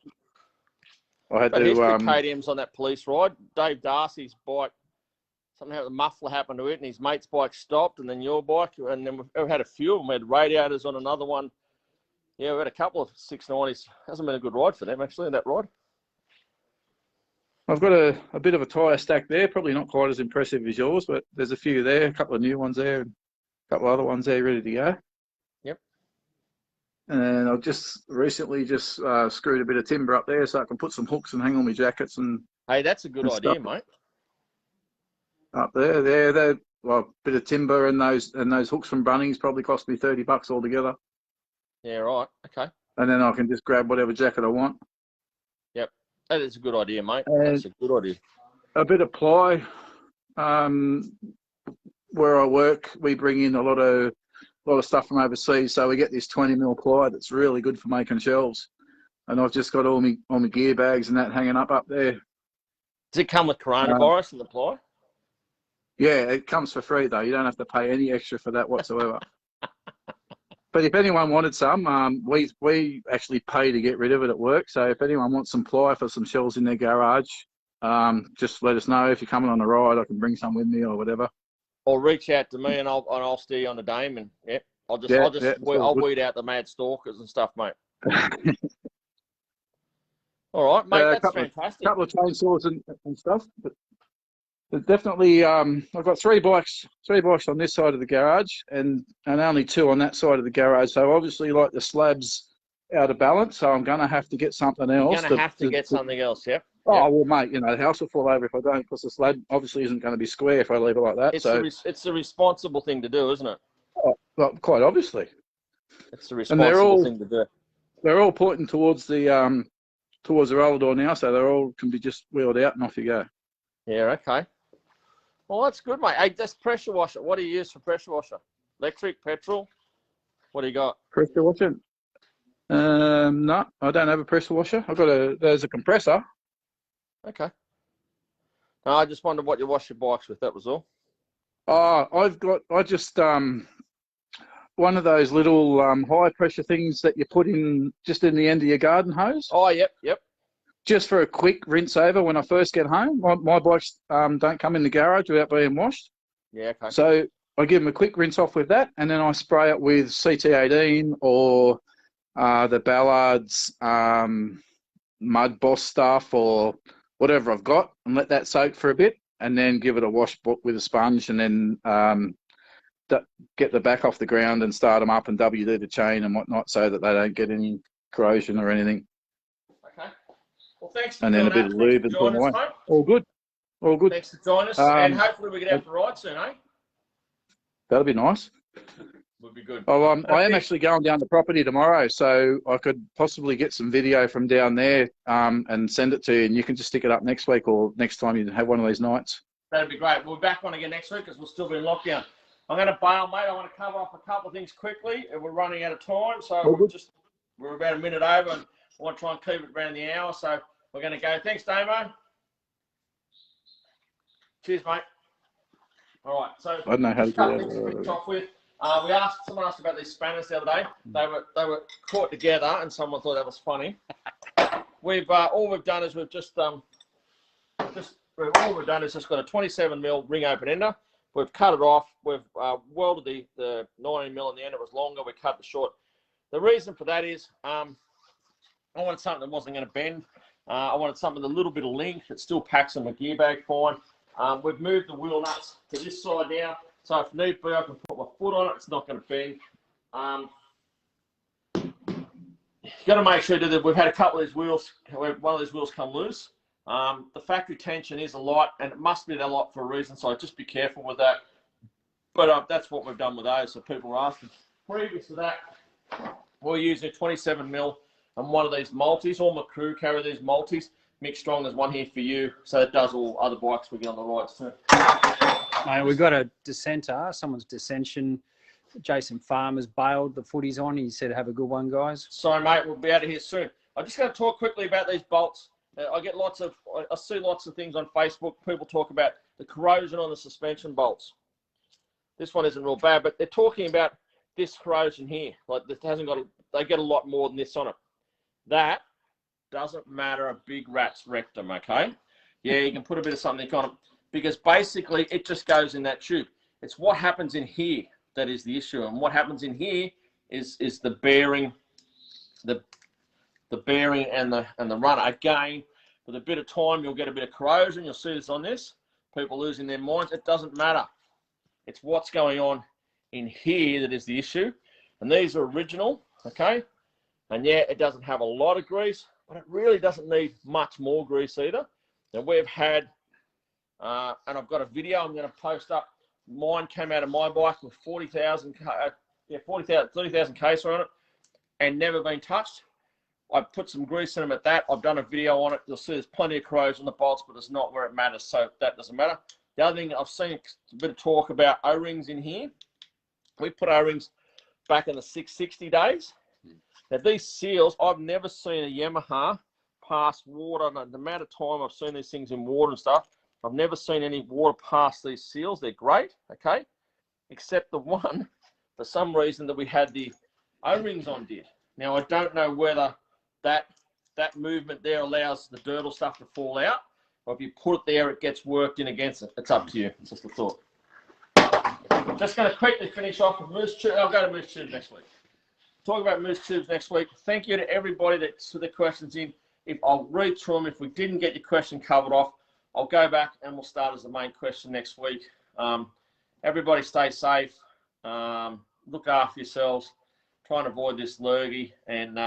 I had to KTM's on that police ride. Dave Darcy's bike, somehow the muffler happened to it, and his mate's bike stopped, and then your bike, and then we've had a few of them. We had radiators on another one. Yeah, we had a couple of 690s. Hasn't been a good ride for them, actually, that ride. I've got a bit of a tyre stack there, probably not quite as impressive as yours, but there's a few there, a couple of new ones there, and a couple of other ones there ready to go. Yep. And I've just recently screwed a bit of timber up there so I can put some hooks and hang on my jackets and. Hey, that's a good idea, mate. Up there, well, a bit of timber and those hooks from Bunnings probably cost me $30 altogether. Yeah, right. Okay. And then I can just grab whatever jacket I want. Yep, that is a good idea, mate. And that's a good idea. A bit of ply. Where I work, we bring in a lot of stuff from overseas, so we get this 20mm ply that's really good for making shelves. And I've just got all my gear bags and that hanging up there. Does it come with coronavirus and the ply? Yeah, it comes for free though. You don't have to pay any extra for that whatsoever. But if anyone wanted some, we actually pay to get rid of it at work. So if anyone wants some ply for some shelves in their garage, just let us know. If you're coming on a ride, I can bring some with me or whatever. Or reach out to me and I'll steer you on the dame, and I'll weed out the mad stalkers and stuff, mate. All right, mate. That's fantastic. A couple of chainsaws and stuff. But definitely, I've got three bikes on this side of the garage, and only two on that side of the garage. So obviously, like the slab's out of balance, so I'm going to have to get something else. You're going to have to get something else, yep. Oh, well, mate, the house will fall over if I don't, because the slab obviously isn't going to be square if I leave it like that. It's the responsible thing to do, isn't it? Oh, well, quite obviously. It's the responsible thing to do. They're all pointing towards the roller door now, so they all can be just wheeled out and off you go. Yeah, okay. Well, that's good, mate. Hey, that's pressure washer. What do you use for pressure washer? Electric, petrol? What do you got? Pressure washer? No, I don't have a pressure washer. There's a compressor. Okay. No, I just wondered what you wash your bikes with. That was all. Oh, I just one of those little high pressure things that you put in just in the end of your garden hose. Oh, yep. Just for a quick rinse over when I first get home. My bikes don't come in the garage without being washed. Yeah, okay. So I give them a quick rinse off with that, and then I spray it with CT18 or the Ballard's Mud Boss stuff or whatever I've got, and let that soak for a bit, and then give it a wash with a sponge, and then get the back off the ground and start them up and WD the chain and whatnot so that they don't get any corrosion or anything. Okay. Well, thanks for and then a bit of lube and put away. All good. Thanks for joining us, and hopefully we get out for a ride soon, eh? That'll be nice. Would be good. Oh, I am actually going down the property tomorrow, so I could possibly get some video from down there and send it to you, and you can just stick it up next week or next time you have one of these nights. That'd be great. We'll be back on again next week because we'll still be in lockdown. I'm going to bail, mate. I want to cover off a couple of things quickly. We're running out of time, so we're about a minute over, and I want to try and keep it around the hour, so we're going to go. Thanks, Damo. Cheers, mate. All right, so I don't know how to do that. Off with. Someone asked about these spanners the other day. They were caught together, and someone thought that was funny. All we've done is we've just got a 27mm ring open ender. We've cut it off. We've welded the 19mm in the end. It was longer. We cut it short. The reason for that is I wanted something that wasn't going to bend. I wanted something with a little bit of length that still packs in my gear bag fine. We've moved the wheel nuts to this side now. So if need be, I can put my foot on it. It's not going to bend. You've got to make sure that we've had a couple of these wheels, one of these wheels come loose. The factory tension is a lot, and it must be that lot for a reason, so just be careful with that. But that's what we've done with those, so people are asking. Previous to that, we're using a 27mm and one of these multis. All my crew carry these multis. Mick Strong, there's one here for you, so it does all other bikes we get on the rides too. Mate, we've got a dissenter, someone's dissension. Jason Farmer's bailed the footies on. He said, have a good one, guys. Sorry, mate, we'll be out of here soon. I'm just going to talk quickly about these bolts. I see lots of things on Facebook. People talk about the corrosion on the suspension bolts. This one isn't real bad, but they're talking about this corrosion here. Like this they get a lot more than this on it. That doesn't matter a big rat's rectum, okay? Yeah, you can put a bit of something on it because basically it just goes in that tube. It's what happens in here that is the issue, and what happens in here is the bearing, the bearing and the runner. Again, with a bit of time, you'll get a bit of corrosion. You'll see this on this. People losing their minds. It doesn't matter. It's what's going on in here that is the issue. And these are original, okay? And yeah, it doesn't have a lot of grease, but it really doesn't need much more grease either. And we've had, and I've got a video I'm going to post up. Mine came out of my bike with 30,000 caser on it and never been touched. I put some grease in them at that. I've done a video on it. You'll see there's plenty of corrosion on the bolts, but it's not where it matters, so that doesn't matter. The other thing I've seen a bit of talk about O-rings in here. We put O-rings back in the 660 days. Now these seals, I've never seen a Yamaha pass water. The amount of time I've seen these things in water and stuff, I've never seen any water pass these seals. They're great, okay? Except the one, for some reason, that we had the O-rings on did. Now I don't know whether that movement there allows the dirt or stuff to fall out, or if you put it there, it gets worked in against it. It's up to you. It's just a thought. Just going to quickly finish off with Moose Tube. I'll go to Moose Tube next week. Talk about Moose Tubes next week. Thank you to everybody that put the questions in. If I'll read through them. If we didn't get your question covered off, I'll go back and we'll start as the main question next week. Everybody stay safe. Look after yourselves. Try and avoid this lurgy and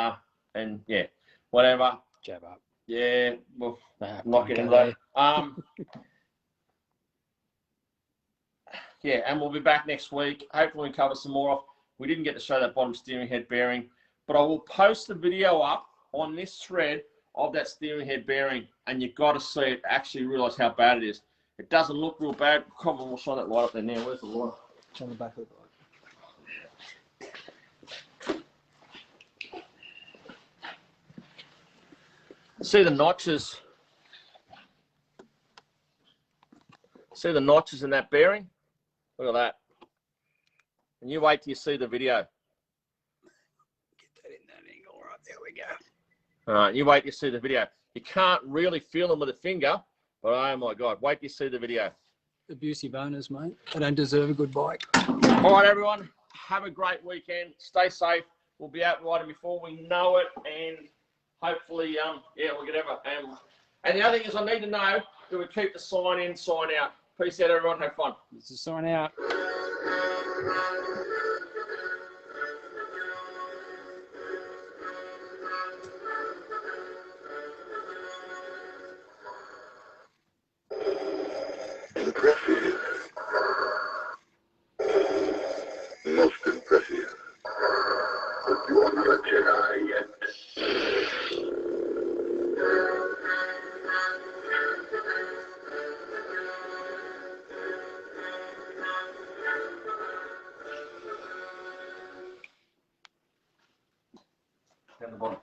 yeah, whatever. Jab up. Yeah, well, I'm not getting low. Yeah, and we'll be back next week. Hopefully we cover some more off. We didn't get to show that bottom steering head bearing, but I will post the video up on this thread of that steering head bearing, and you've got to see it, actually realise how bad it is. It doesn't look real bad. Come on, we'll shine that light up there now. Where's the light? It's on the back of the bike. See the notches? See the notches in that bearing? Look at that. And you wait till you see the video. Get that in that angle. Right, there we go. All right, you wait till you see the video. You can't really feel them with a finger, but oh my God, wait till you see the video. Abusive owners, mate. They don't deserve a good bike. All right, everyone, have a great weekend. Stay safe. We'll be out riding before we know it, and hopefully, yeah, we'll get ever. And the other thing is, I need to know, do we keep the sign in, sign out? Peace out, everyone. Have fun. It's a sign out. Impressive. Most impressive. But you are not a Jedi yet. Down the bottom.